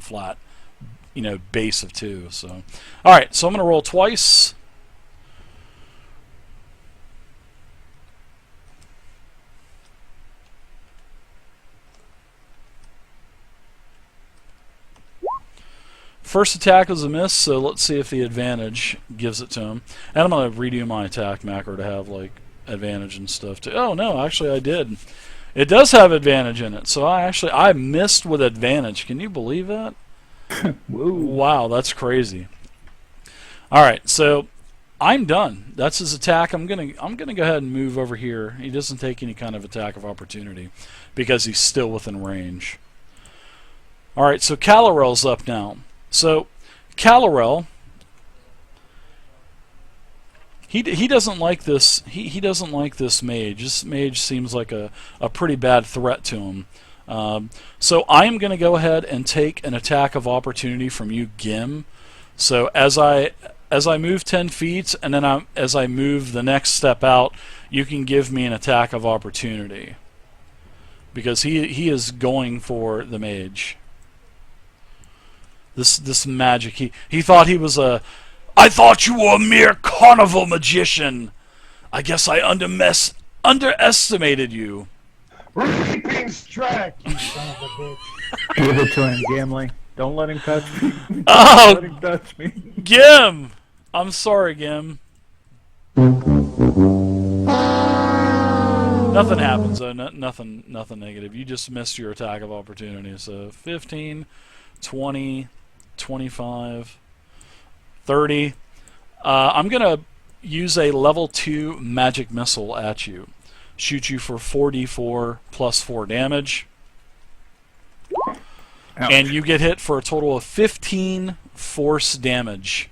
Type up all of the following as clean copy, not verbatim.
flat, base of 2. So, all right. So I'm going to roll twice. First attack was a miss, so let's see if the advantage gives it to him. And I'm going to redo my attack macro to have like advantage and stuff too. Oh no, actually I did. It does have advantage in it, so I missed with advantage. Can you believe that? Wow, that's crazy. All right, so I'm done. That's his attack. I'm gonna go ahead and move over here. He doesn't take any kind of attack of opportunity because he's still within range. All right, so Kalarel's up now. So Kalarel, he doesn't like this. He doesn't like this mage. This mage seems like a pretty bad threat to him. So I am going to go ahead and take an attack of opportunity from you, Gim. So as I move 10 feet, and then as I move the next step out, you can give me an attack of opportunity because he is going for the mage. This magic. He thought he was a. I thought you were a mere carnival magician. I guess I underestimated you. Reaping strike, you son of a bitch. Give it to him, Gimli. Don't let him touch me. Oh, Don't let him touch me. Gim! I'm sorry, Gim. Nothing happens though. Nothing negative. You just missed your attack of opportunity. So 15, 20, 25, 30. I'm gonna use a level 2 magic missile at you. Shoot you for 4d4 plus 4 damage. Ouch. And you get hit for a total of 15 force damage,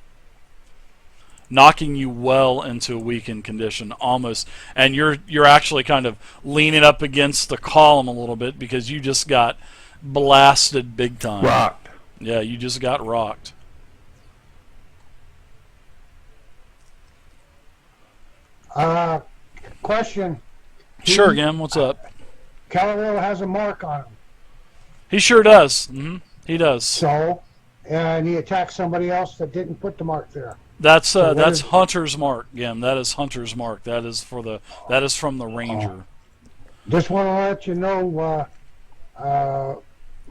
knocking you well into a weakened condition, almost. And you're actually kind of leaning up against the column a little bit because you just got blasted big time. Rocked. Yeah, you just got rocked. Question. Sure, Gim. What's up? Kalarel has a mark on him. He sure does. He does. So, and he attacked somebody else that didn't put the mark there. That's Hunter's mark, Gim. That is Hunter's mark. That is from the Ranger. Just want to let you know,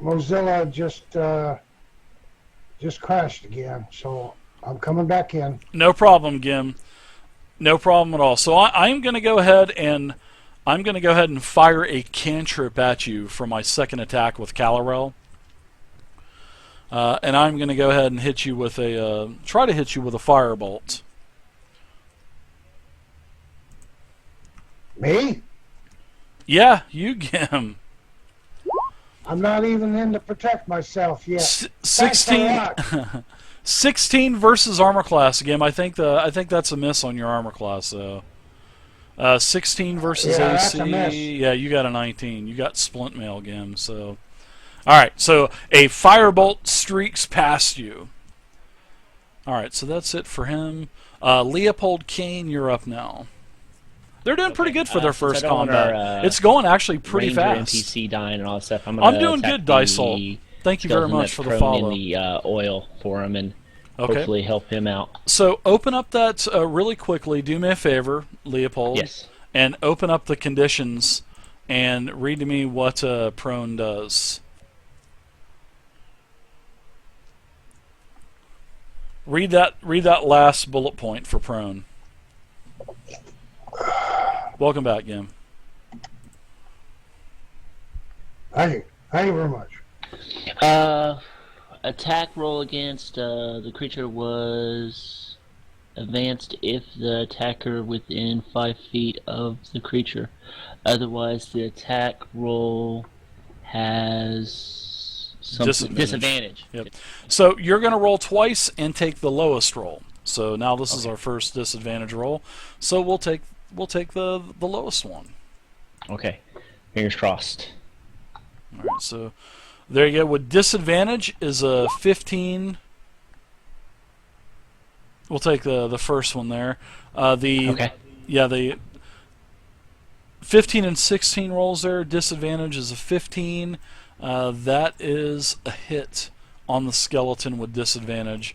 Mozilla just crashed again. So I'm coming back in. No problem, Gim. No problem at all. So I'm going to go ahead and fire a cantrip at you for my second attack with Kalarel. And I'm going to go ahead and hit you with try to hit you with a firebolt. Me? Yeah, you, Gim. I'm not even in to protect myself yet. 16 versus armor class, Gim. I think that's a miss on your armor class, though. 16 versus AC. Yeah, you got a 19. You got splint mail, Gim. So, all right. So a firebolt streaks past you. All right. So that's it for him. Leopold Kane, you're up now. They're doing pretty good for their first combat. It's going actually pretty fast. NPC dying and all that stuff. I'm doing good, Dysol. Thank you very much for the follow. In the oil for him and hopefully help him out. So open up that really quickly. Do me a favor, Leopold. Yes. And open up the conditions and read to me what prone does. Read that last bullet point for prone. Welcome back, Gim. Thank you very much. Attack roll against the creature was advanced if the attacker within 5 feet of the creature. Otherwise, the attack roll has some disadvantage. Yep. So you're going to roll twice and take the lowest roll. So now this is our first disadvantage roll. So we'll take the lowest one. Okay. Fingers crossed. All right. So there you go. With disadvantage is a 15. We'll take the first one there. The 15 and 16 rolls there. Disadvantage is a 15. That is a hit on the skeleton with disadvantage,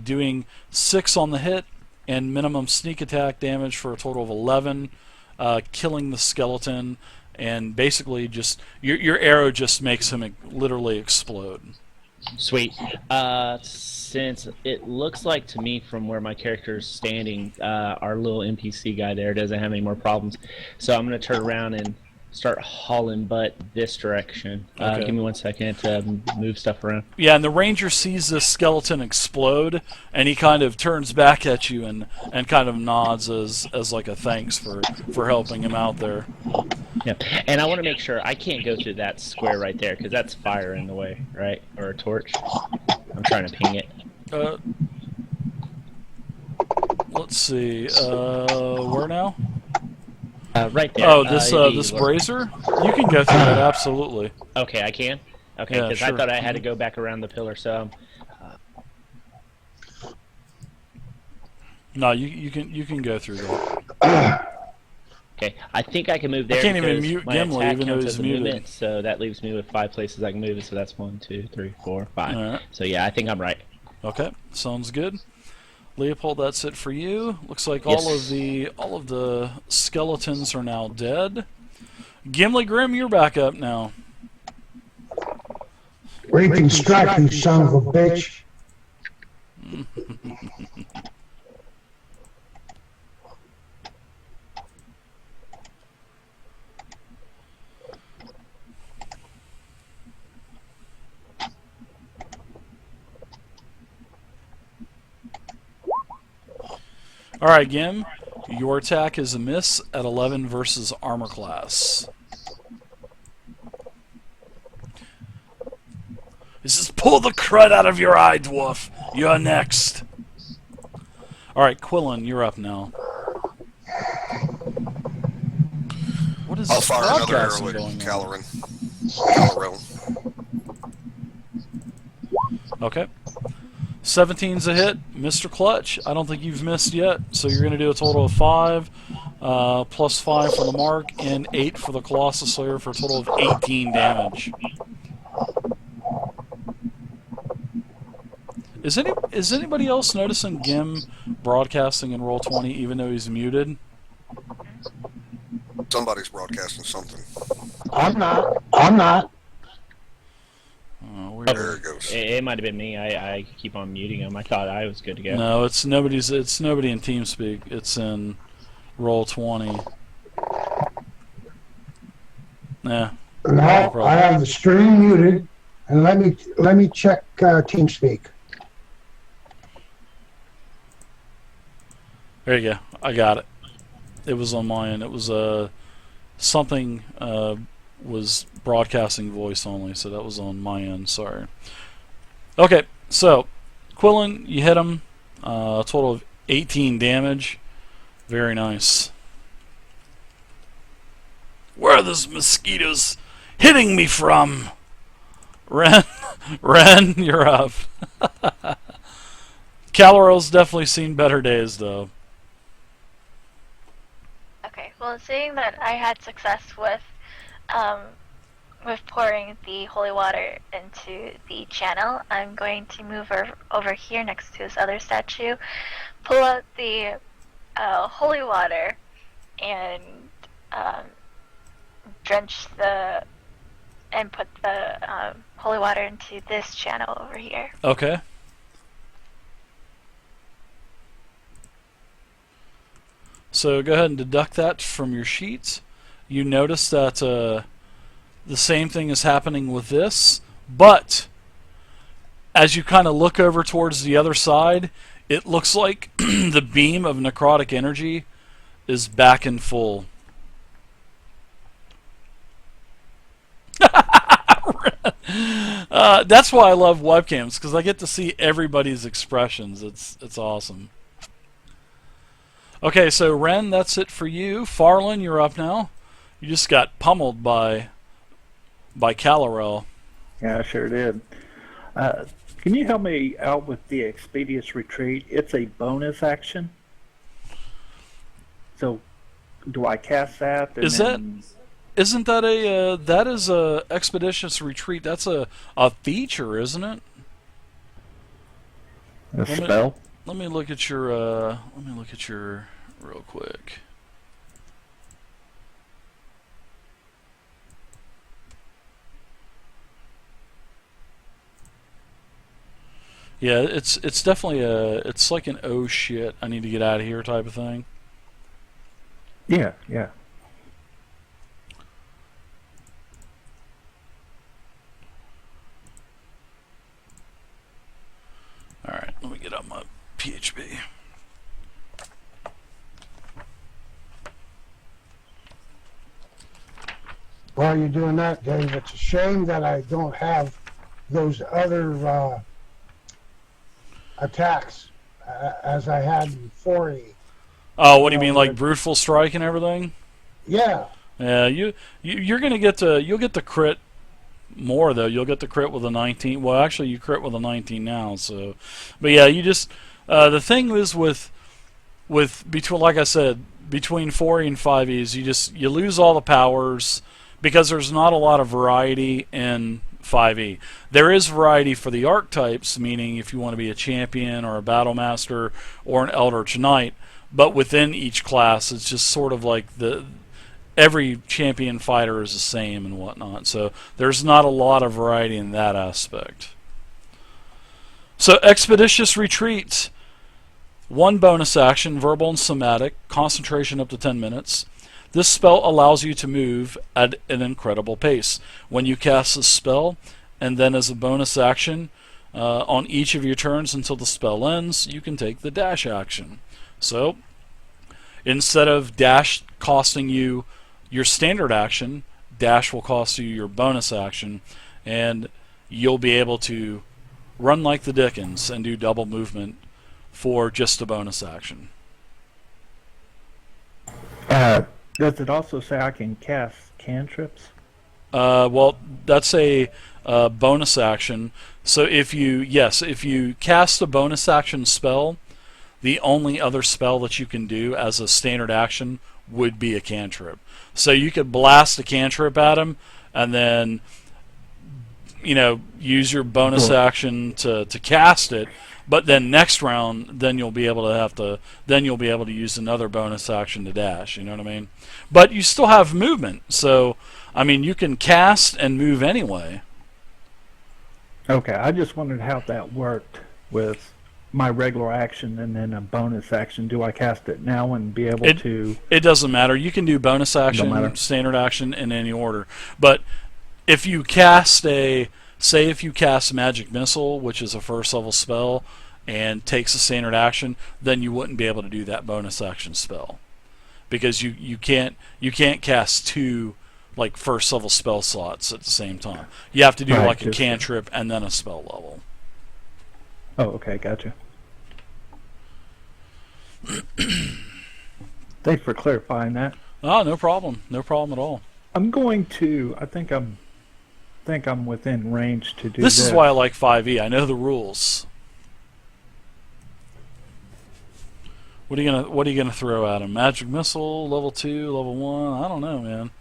doing 6 on the hit and minimum sneak attack damage for a total of 11, killing the skeleton, and basically just your arrow just makes him literally explode. Sweet. Since it looks like to me from where my character is standing, our little NPC guy there doesn't have any more problems, so I'm going to turn around and start hauling butt this direction. Okay. Give me 1 second to move stuff around. Yeah, and the ranger sees this skeleton explode, and he kind of turns back at you and kind of nods as like a thanks for helping him out there. Yeah, and I want to make sure I can't go through that square right there because that's fire in the way, right? Or a torch. I'm trying to ping it. Let's see. Where now? Right there. Oh, this brazier? You can go through that, absolutely. Okay, I can. Okay, Yeah, because sure. I thought I had to go back around the pillar. So No, you can go through that. okay, I think I can move there. I can't even because mute my Gimli, attack even though counts he's as a muted. movement, so that leaves me with 5 places I can move. So that's 1, 2, 3, 4, 5. All right. So yeah, I think I'm right. Okay, sounds good. Leopold, that's it for you. Looks like Yes. all of the skeletons are now dead. Gimli Grim, you're back up now. Reaping strike, you son of a bitch. Alright, Gim, your attack is a miss at 11 versus armor class. This is pull the crud out of your eye, dwarf. You're next. Alright, Quillen, you're up now. What is I'll fire another arrow broadcasting at going on? Kalarel. Okay. 17's a hit. Mr. Clutch, I don't think you've missed yet, so you're going to do a total of 5, plus 5 for the mark, and 8 for the Colossus Slayer for a total of 18 damage. Is anybody else noticing Gim broadcasting in Roll20 even though he's muted? Somebody's broadcasting something. I'm not. Oh, There weird. it goes. It might have been me. I keep on muting him. I thought I was good to go. No, it's nobody in TeamSpeak. It's in Roll20. Nah. No, I have the stream muted, and let me check TeamSpeak. There you go. I got it. It was on my end. It was something was broadcasting voice only, so that was on my end. Sorry. Okay, so Quillen, you hit him. A total of 18 damage. Very nice. Where are those mosquitoes hitting me from? Ren, Ren, you're up. Kalarel's definitely seen better days, though. Okay, well, seeing that I had success with pouring the holy water into the channel, I'm going to move over here next to this other statue, pull out the holy water, and put the holy water into this channel over here. Okay. So go ahead and deduct that from your sheet. You notice that the same thing is happening with this, but as you kind of look over towards the other side, it looks like the beam of necrotic energy is back in full. That's why I love webcams, because I get to see everybody's expressions. It's awesome. Okay, so Ren, that's it for you. Farlin, you're up now. You just got pummeled by Kalarel. Yeah, I sure did. Can you help me out with the Expeditious Retreat? It's a bonus action. So, do I cast that? Isn't that a that is a Expeditious Retreat? That's a feature, isn't it? A spell? Let me look at your. Real quick. Yeah, it's definitely it's like an oh shit, I need to get out of here type of thing. Yeah, yeah. Alright, let me get up my PHP. While you're doing that, Dave, it's a shame that I don't have those other attacks as I had in 4E. Oh, what do you mean, like Bruteful Strike and everything? Yeah. Yeah, you're gonna you'll get the crit more though. You'll get the crit with a 19. Well, actually, you crit with a 19 now. So, but yeah, you just the thing is with between, like I said, between 4E and 5Es, you lose all the powers because there's not a lot of variety in 5E. There is variety for the archetypes, meaning if you want to be a champion or a battle master or an Eldritch Knight, but within each class, it's just sort of like every champion fighter is the same and whatnot. So there's not a lot of variety in that aspect. So Expeditious Retreats. 1 bonus action, verbal and somatic, concentration up to 10 minutes. This spell allows you to move at an incredible pace. When you cast a spell, and then as a bonus action, on each of your turns until the spell ends, you can take the dash action. So, instead of dash costing you your standard action, dash will cost you your bonus action, and you'll be able to run like the dickens and do double movement for just a bonus action. Does it also say I can cast cantrips? Well, that's a bonus action. So if you cast a bonus action spell, the only other spell that you can do as a standard action would be a cantrip. So you could blast a cantrip at him, and then use your bonus action to cast it. But then next round, then you'll be able to use another bonus action to dash. You know what I mean? But you still have movement, so I mean you can cast and move anyway. Okay, I just wondered how that worked with my regular action and then a bonus action. Do I cast it now and be able to? It doesn't matter. You can do bonus action, standard action in any order. But if you cast if you cast Magic Missile, which is a first level spell, and takes a standard action, then you wouldn't be able to do that bonus action spell, because you can't cast 2 like first level spell slots at the same time. You have to do like a cantrip and then a spell level. Oh, okay, gotcha. Thanks for clarifying that. Oh, no problem at all. I'm going to. I think I'm within range to do this. This is why I like 5e. I know the rules. What are you gonna throw at him? Magic Missile, level 2, level 1? I don't know, man.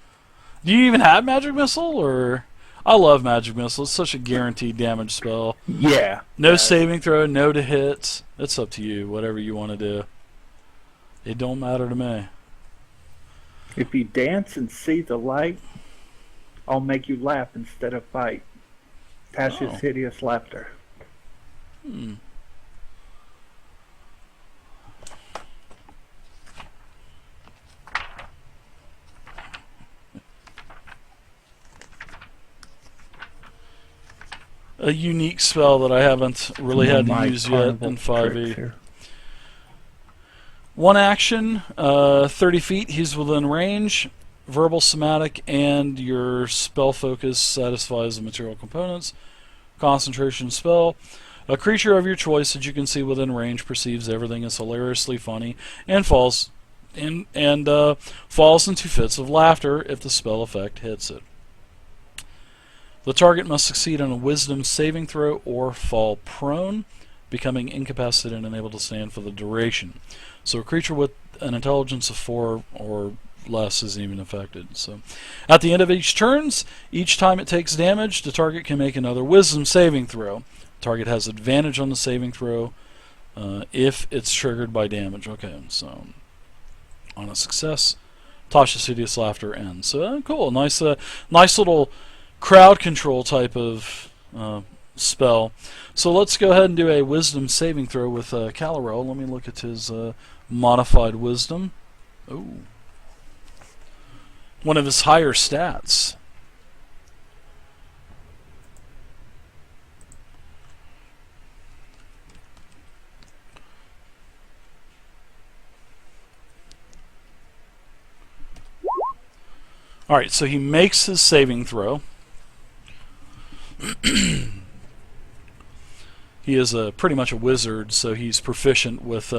Do you even have Magic Missile? Or I love Magic Missile. It's such a guaranteed damage spell. Yeah. No saving throw, no to hit. It's up to you. Whatever you want to do. It don't matter to me. If you dance and see the light, I'll make you laugh instead of fight. Tasha's hideous laughter. A unique spell that I haven't really had to use yet in 5e. 1 action, 30 feet, he's within range. Verbal, somatic, and your spell focus satisfies the material components. Concentration spell. A creature of your choice that you can see within range perceives everything as hilariously funny and falls into fits of laughter if the spell effect hits it. The target must succeed on a Wisdom saving throw or fall prone, becoming incapacitated and unable to stand for the duration. So a creature with an intelligence of 4 or less isn't even affected. So at the end of each time it takes damage, the target can make another Wisdom saving throw. The target has advantage on the saving throw, if it's triggered by damage. Okay, so on a success, Tasha's hideous laughter ends. So cool, nice little crowd control type of spell. So let's go ahead and do a wisdom saving throw with Kalarel. Let me look at his modified wisdom. Oh, one of his higher stats. Alright, so he makes his saving throw. He is pretty much a wizard, so he's proficient with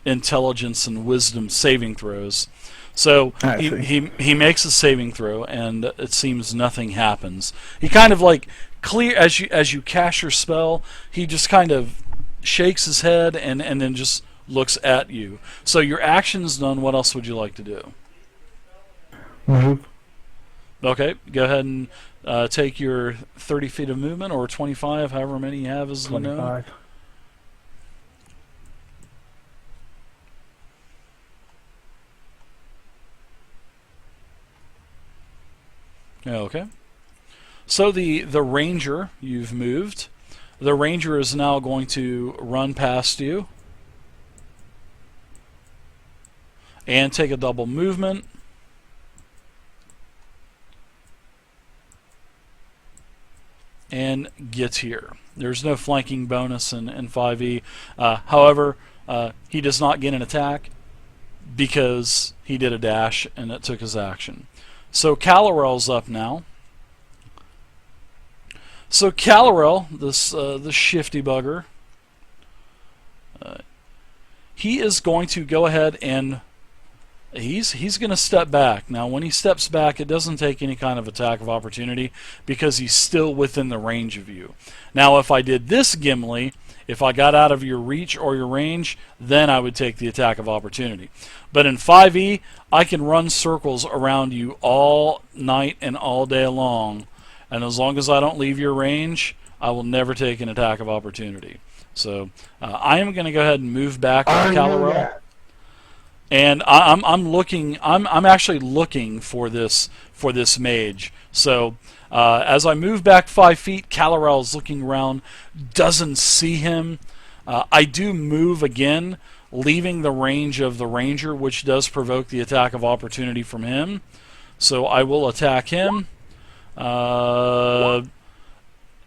intelligence and wisdom saving throws. So he makes a saving throw, and it seems nothing happens. He kind of like as you cast your spell, he just kind of shakes his head and then just looks at you. So your action's done. What else would you like to do? Move. Okay, go ahead and take your 30 feet of movement, or 25, however many you have as the gnome. 25. Okay. So the ranger, you've moved. The ranger is now going to run past you and take a double movement. And gets here. There's no flanking bonus in 5e. However, he does not get an attack because he did a dash and it took his action. So Kalarel's up now. So Kalarel, this shifty bugger, he is going to go ahead and he's going to step back. Now, when he steps back, it doesn't take any kind of attack of opportunity because he's still within the range of you. Now, if I did this, Gimli, if I got out of your reach or your range, then I would take the attack of opportunity. But in 5e, I can run circles around you all night and all day long, and as long as I don't leave your range, I will never take an attack of opportunity. So I am going to go ahead and move back with Kalarel. And I'm actually looking for this mage. So as I move back 5 feet, Kalarel is looking around, doesn't see him. I do move again, leaving the range of the ranger, which does provoke the attack of opportunity from him. So I will attack him.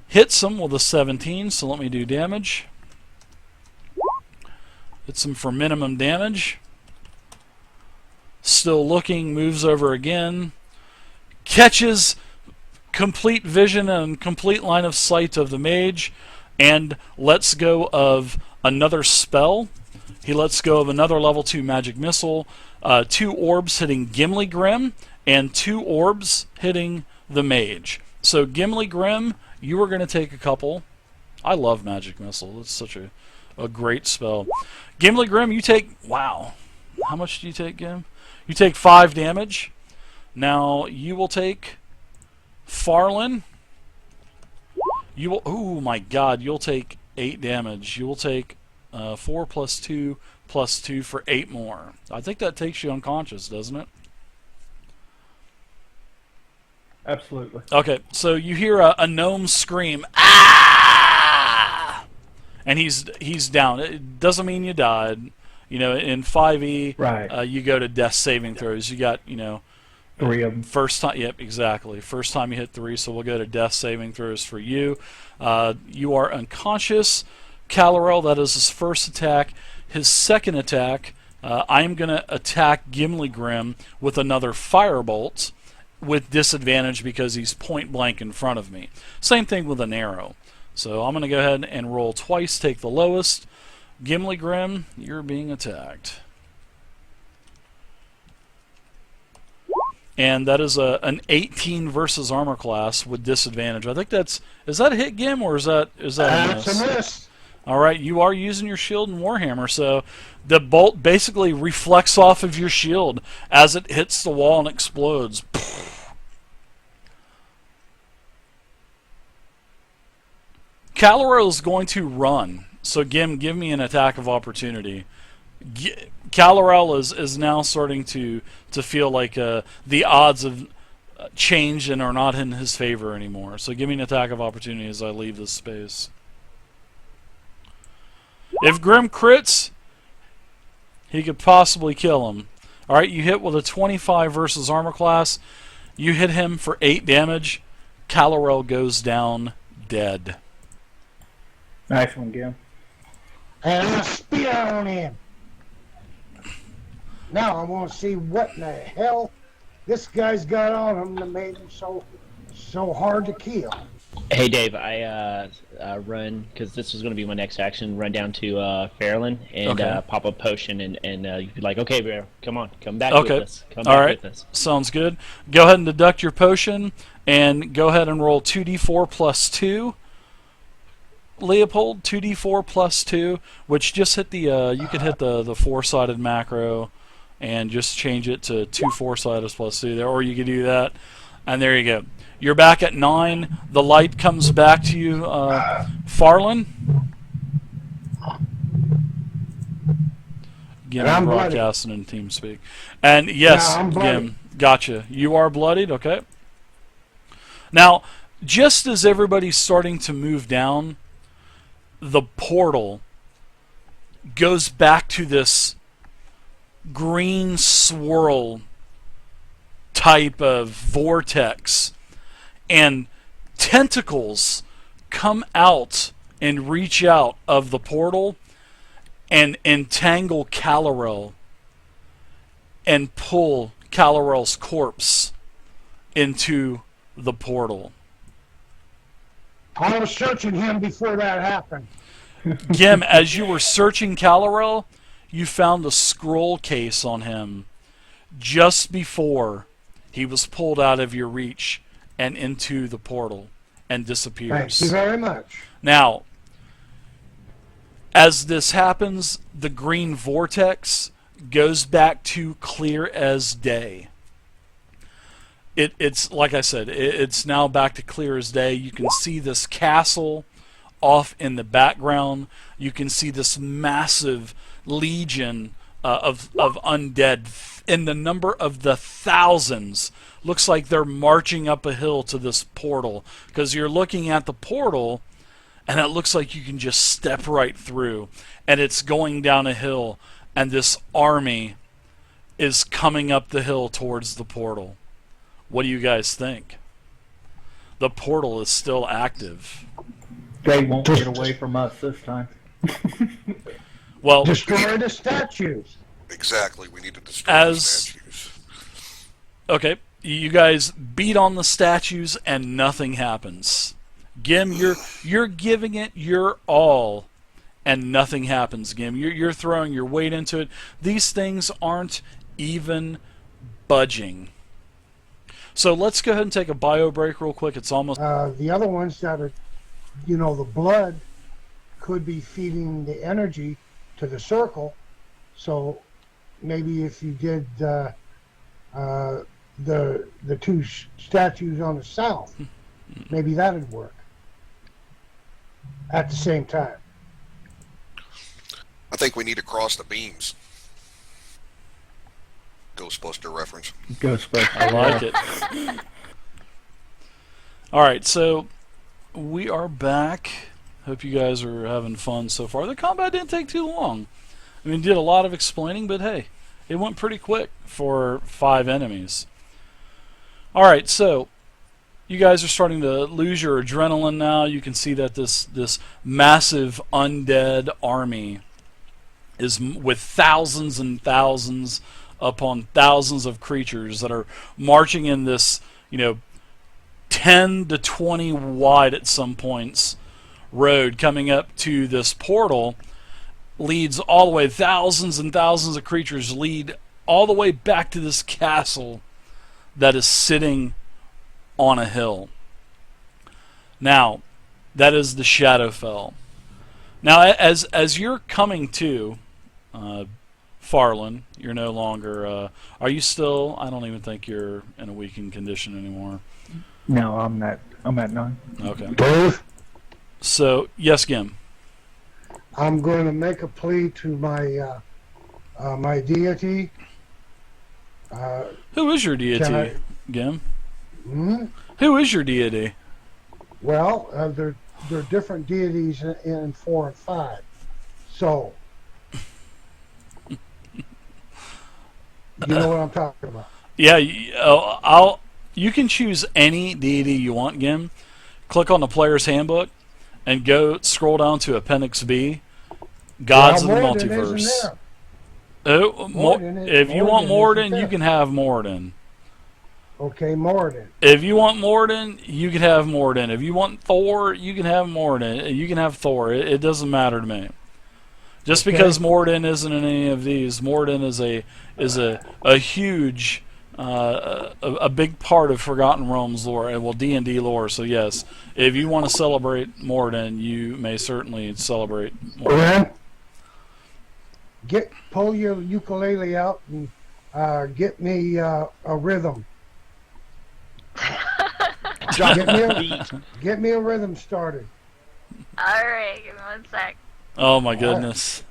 Hits him with a 17, so let me do damage. Hits him for minimum damage. Still looking, moves over again, catches complete vision and complete line of sight of the mage, and lets go of another spell. He lets go of another level 2 magic missile, 2 orbs hitting Gimli Grim, and 2 orbs hitting the mage. So Gimli Grim, you are going to take a couple. I love magic missile. It's such a great spell. Gimli Grim, you take, wow, how much do you take, Gim? You take 5 damage. Now you will take Farlin. You will. Oh my God! You'll take 8 damage. You will take 4 plus 2 plus 2 for 8 more. I think that takes you unconscious, doesn't it? Absolutely. Okay, so you hear a gnome scream, ah! And he's down. It doesn't mean you died. You know, in 5e, right. You go to death saving throws. You got, 3 of them. First time, yep, exactly. First time you hit 3, so we'll go to death saving throws for you. You are unconscious. Kalarel, that is his first attack. His second attack, I am going to attack Gimli Grim with another firebolt with disadvantage because he's point blank in front of me. Same thing with an arrow. So I'm going to go ahead and roll twice, take the lowest. Gimli Grim, you're being attacked. And that is an 18 versus armor class with disadvantage. I think is that a hit, Gim, or is that a miss? That's a miss. All right, you are using your shield and Warhammer, so the bolt basically reflects off of your shield as it hits the wall and explodes. Kalarel is going to run So Gim, give me an attack of opportunity. Kalarel is now starting to feel like the odds have changed and are not in his favor anymore. So give me an attack of opportunity as I leave this space. If Grim crits, he could possibly kill him. Alright, you hit with a 25 versus armor class. You hit him for 8 damage. Kalarel goes down dead. Nice one, Gim. And I spit on him. Now I want to see what in the hell this guy's got on him that made him so hard to kill. Hey Dave, I run, because this was going to be my next action, run down to Fairlin and Okay. pop a potion, and you'd be like, okay, bear, come on, come back Okay. with us. Come All back right. with us. Sounds good. Go ahead and deduct your potion, and go ahead and roll 2d4 plus 2. Leopold, 2d4 plus 2, which just hit the, you could hit the 4-sided macro and just change it to 2 4-sided plus 2 there, or you could do that, and there you go. You're back at 9. The light comes back to you, Farland. Gim And I'm bloody. broadcasting in TeamSpeak. And yes, Yeah, I'm bloody. Gim, gotcha. You are bloodied, okay. Now, just as everybody's starting to move down, the portal goes back to this green swirl type of vortex, and tentacles come out and reach out of the portal and entangle Kalarel and pull Kalarel's corpse into the portal. I was searching him before that happened. Gim, as you were searching Kalarel, you found a scroll case on him just before he was pulled out of your reach and into the portal and Thank disappears. you very much. Now, as this happens, the green vortex goes back to clear as day. It's like I said, it's now back to clear as day. You can see this castle off in the background. You can see this massive legion of undead in the number of the thousands. Looks like they're marching up a hill to this portal, because you're looking at the portal and it looks like you can just step right through, and it's going down a hill, and this army is coming up the hill towards the portal. What do you guys think? The portal is still active. They won't get away from us this time. Well, Destroy the statues. Exactly. We need to destroy the As- statues. okay, you guys beat on the statues and nothing happens. Gim, you're giving it your all and nothing happens, Gim. You're throwing your weight into it. These things aren't even budging. So let's go ahead and take a bio break real quick. It's almost... The other ones that are, the blood could be feeding the energy to the circle. So maybe if you did the two statues on the south, maybe that'd work at the same time. I think we need to cross the beams. Ghostbuster reference. Ghostbusters. I like it. Alright, so we are back. Hope you guys are having fun so far. The combat didn't take too long. I mean, did a lot of explaining, but hey, it went pretty quick for 5 enemies. Alright, so you guys are starting to lose your adrenaline now. You can see that this massive undead army is with thousands and thousands upon thousands of creatures that are marching in this, 10 to 20 wide at some points road coming up to this portal, leads all the way, thousands and thousands of creatures lead all the way back to this castle that is sitting on a hill. Now, that is the Shadowfell. Now, as you're coming to Farland, you're no longer... are you still... I don't even think you're in a weakened condition anymore. No, I'm at 9. Okay. Dave, So, yes, Gim. I'm going to make a plea to my my deity. Who is your Can deity, I? Gim? Hmm? Who is your deity? Well, there are different deities in 4 and 5. So, you know what I'm talking about. Yeah, you can choose any deity you want, Gim. Click on the player's handbook and go scroll down to Appendix B, Gods Well, of the Morden isn't Multiverse. there. Oh, if you want Morden isn't Morden, you there. can have Morden. Okay, Morden. If you want Morden, you can have Morden. If you want Thor, you can have Morden. You can have Thor. It doesn't matter to me. Just Okay. because Morden isn't in any of these, Morden is a huge, a big part of Forgotten Realms lore, well, D&D lore. So yes, if you want to celebrate Morden, you may certainly celebrate Morden. Ren, pull your ukulele out and get me a rhythm. Get me a rhythm started. Alright, give me one sec. Oh my goodness.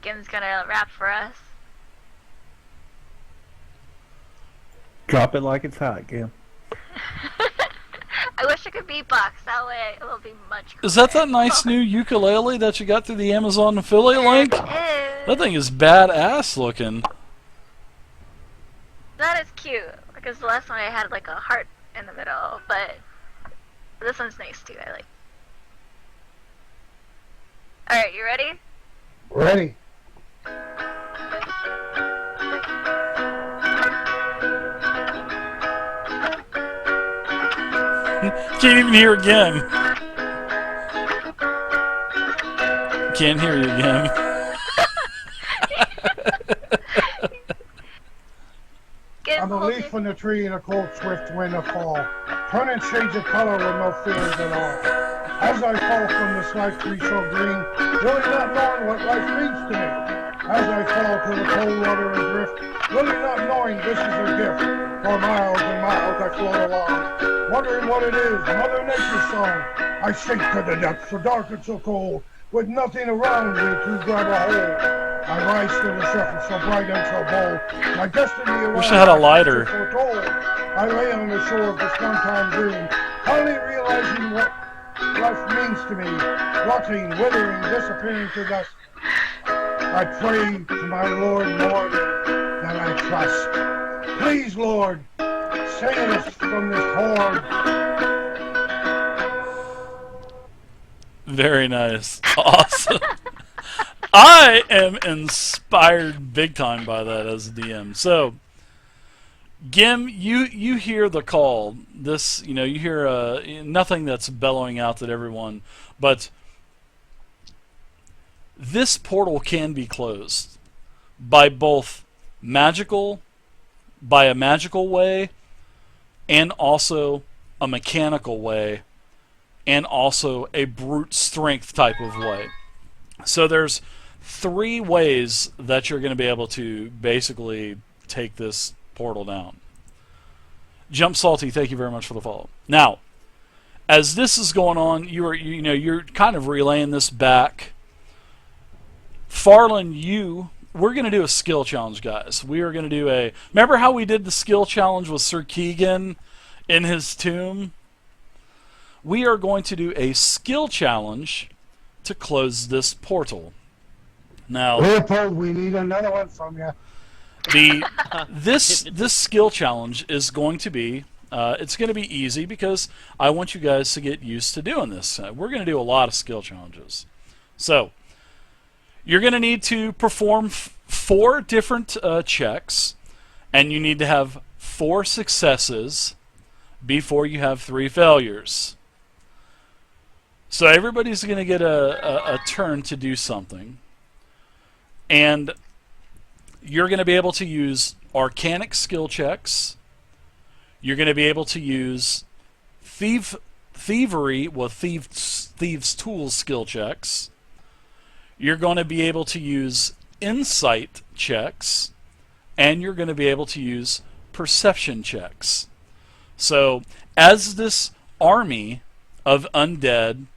Gim's gonna rap for us. Drop it like it's hot, Gil. I wish I could beatbox, that way it will be much cooler. Is that nice new ukulele that you got through the Amazon affiliate link? That That thing is badass looking. is cute, because the last one I had like a heart in the middle, but this one's nice too, I like. Alright, you ready? Ready? Can't even hear again. Can't hear you again. I'm a leaf from the tree in a cold, swift wind of fall, turning shades of color with no feelings at all. As I fall from this life tree so green, really not knowing what life means to me. As I fall to the cold water and drift, really not knowing this is a gift. For miles and miles I float along, wondering what it is, Mother Nature's song. I sink to the depths, so dark and so cold, with nothing around me to grab a hold. I rise to the surface, so bright and so bold. My destiny around Wish I had a lighter. foretold. I lay on the shore of this one-time dream, finally realizing what life means to me. Rotting, withering, disappearing to dust. I pray to my Lord more than I trust. Please, Lord, save us from this horde. Very nice. Awesome. I am inspired big time by that as a DM. So, Gim, you hear the call. This, you hear nothing that's bellowing out at everyone, but this portal can be closed by both by a magical way, and also a mechanical way, and also a brute strength type of way. So there's 3 ways that you're going to be able to basically take this portal down. Jump Salty, thank you very much for the follow. Now, as this is going on, you're kind of relaying this back. Farland, we're going to do a skill challenge, guys. We are going to do remember how we did the skill challenge with Sir Keegan in his tomb? We are going to do a skill challenge to close this portal. Now, Leopold, we need another one from you. this skill challenge is going to be it's going to be easy because I want you guys to get used to doing this. We're going to do a lot of skill challenges. So, you're going to need to perform 4 different checks, and you need to have 4 successes before you have 3 failures. So everybody's going to get a turn to do something, and you're going to be able to use Arcanic skill checks. You're going to be able to use Thievery, Thieves' Tools skill checks. You're going to be able to use Insight checks, and you're going to be able to use Perception checks. So, as this army of undead